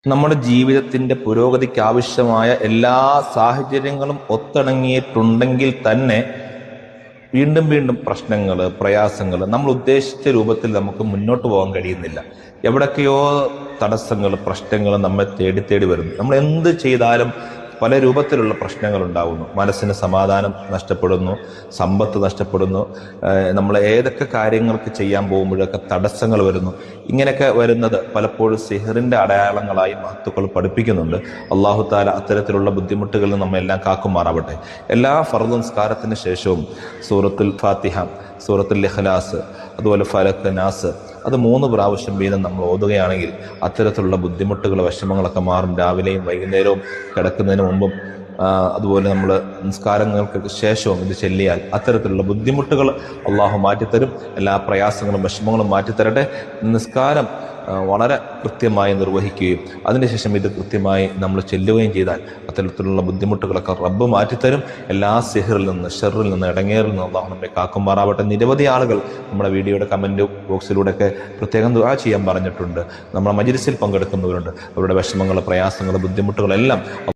നമ്മുടെ ജീവിതത്തിന്റെ പുരോഗതിക്ക് ആവശ്യമായ എല്ലാ സാഹചര്യങ്ങളും ഒത്തിണങ്ങിയിട്ടുണ്ടെങ്കിൽ തന്നെ വീണ്ടും വീണ്ടും പ്രശ്നങ്ങൾ, പ്രയാസങ്ങൾ, നമ്മൾ ഉദ്ദേശിച്ച രൂപത്തിൽ നമുക്ക് മുന്നോട്ട് പോകാൻ കഴിയുന്നില്ല. എവിടൊക്കെയോ തടസ്സങ്ങൾ, പ്രശ്നങ്ങൾ നമ്മെ തേടി തേടി വരുന്നു. നമ്മൾ എന്ത് ചെയ്താലും പല രൂപത്തിലുള്ള പ്രശ്നങ്ങൾ ഉണ്ടാകുന്നു. മനസ്സിന് സമാധാനം നഷ്ടപ്പെടുന്നു, സമ്പത്ത് നഷ്ടപ്പെടുന്നു, നമ്മൾ ഏതൊക്കെ കാര്യങ്ങൾക്ക് ചെയ്യാൻ പോകുമ്പോഴൊക്കെ തടസ്സങ്ങൾ വരുന്നു. ഇങ്ങനെയൊക്കെ വരുന്നത് പലപ്പോഴും സിഹറിന്റെ അടയാളങ്ങളായി മഹത്തുക്കൾ പഠിപ്പിക്കുന്നുണ്ട്. അള്ളാഹു താല അത്തരത്തിലുള്ള ബുദ്ധിമുട്ടുകളിൽ നമ്മെല്ലാം കാക്കുമാറാവട്ടെ. എല്ലാ ഫർദ് നിസ്കാരത്തിന് ശേഷവും സൂറത്തുൽ ഫാത്തിഹ, സൂറത്തുൽ ഇഖ്ലാസ്, അതുപോലെ ഫലക്ക്, നാസ് അത് 3 പ്രാവശ്യം വീതം നമ്മൾ ഓതുകയാണെങ്കിൽ അത്തരത്തിലുള്ള ബുദ്ധിമുട്ടുകൾ, വിഷമങ്ങളൊക്കെ മാറും. രാവിലെയും വൈകുന്നേരവും കിടക്കുന്നതിന് മുമ്പും അതുപോലെ നമ്മൾ നിസ്കാരങ്ങൾക്ക് ശേഷവും ഇത് ചൊല്ലിയാൽ അത്തരത്തിലുള്ള ബുദ്ധിമുട്ടുകൾ അള്ളാഹു മാറ്റിത്തരും. എല്ലാ പ്രയാസങ്ങളും വിഷമങ്ങളും മാറ്റിത്തരട്ടെ. നിസ്കാരം വളരെ കൃത്യമായി നിർവഹിക്കുകയും അതിനുശേഷം ഇത് കൃത്യമായി നമ്മൾ ചെല്ലുകയും ചെയ്താൽ അത്തരത്തിലുള്ള ബുദ്ധിമുട്ടുകളൊക്കെ റബ്ബ് മാറ്റിത്തരും. എല്ലാ സിഹറിൽ നിന്ന്, ഷെറിൽ നിന്ന്, ഇടങ്ങേറിൽ നിന്ന് അള്ളാഹു നമ്മെ കാക്കുമാറാവട്ടെ. നിരവധി ആളുകൾ നമ്മുടെ വീഡിയോയുടെ കമന്റ് ബോക്സിലൂടെയൊക്കെ പ്രത്യേകം ദുആ ചെയ്യാൻ പറഞ്ഞിട്ടുണ്ട്. നമ്മുടെ മജ്‌ലിസിൽ പങ്കെടുക്കുന്നവരുണ്ട്. അവരുടെ വിഷമങ്ങൾ, പ്രയാസങ്ങൾ, ബുദ്ധിമുട്ടുകളെല്ലാം